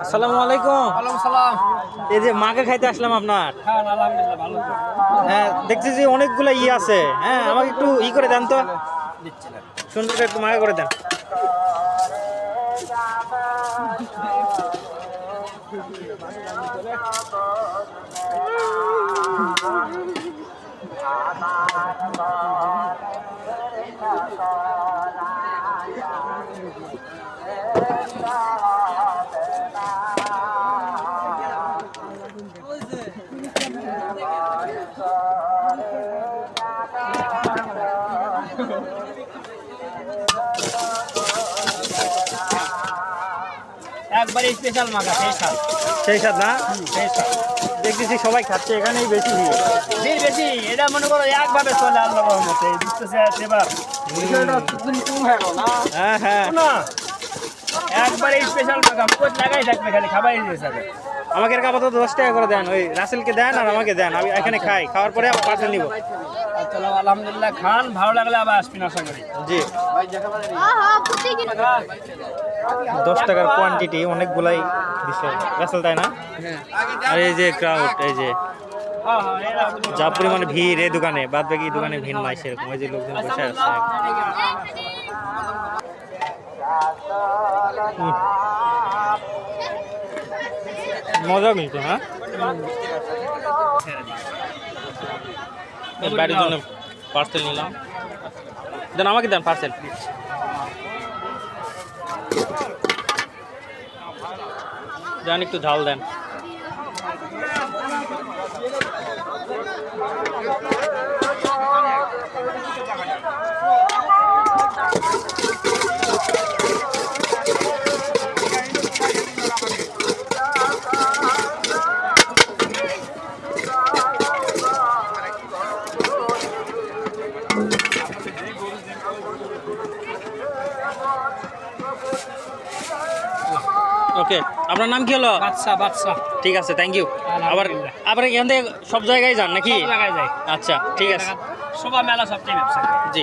আসসালামু আলাইকুম। ওয়ালাইকুম সালাম। এই যে মাকে খাইতে আসলাম আপনার। হ্যাঁ আলহামদুলিল্লাহ ভালো। হ্যাঁ দেখছি যে অনেকগুলো আছে। হ্যাঁ আমাকে একটু করে দেন তো, দিচ্ছিলেন সুন্দর করে একটু মাকে করে দেন। একবারে স্পেশাল মাখা সেই সাথ না, সেই স্বাদ। দেখতেছি সবাই খাচ্ছে, এখানেই বেশি ভিড়। ভিড় বেশি, এটা মনে করো একভাবে চলে আল্লাহর রহমতে বুঝতেছে সেবার হ্যাঁ হ্যাঁ, না একবারে স্পেশাল মাখা কোচ লাগাই থাকবে খালি খাবাই দিয়েছে। আমাকে আপাতত 10 টাকা করে দেন, ওই রাসেলকে দেন আর আমাকে দেন, আমি এখানে খাই, খাওয়ার পরে আবার পার্সেল নিব। চলো আলহামদুলিল্লাহ, খান ভালো লাগলে আবার আসবেন আশা করি। জি 10 টাকার কোয়ান্টিটি অনেকগুলাই দিছে রাসেল, তাই না? আর এই যে ক্রাউড, এই যে যা পরিমাণে ভিড় এই দোকানে, বাদ বাকি দোকানে ভিড় নাই সেরকম। ওই যে লোকজন বসে আছে। মজা কিন্তু, হ্যাঁ বাড়ির জন্য পার্সেল নিলাম। দেন আমাকে দেন পার্সেল। দেন একটু ঝাল দেন। ওকে, আপনার নাম কি হলো? বাদশা বাদশা। ঠিক আছে, থ্যাংক ইউ। আবার আবার এখান থেকে সব জায়গায় যান নাকি? সব জায়গায় যায়। আচ্ছা ঠিক আছে, সবাই মেলা সবটাই ব্যবসা। জি।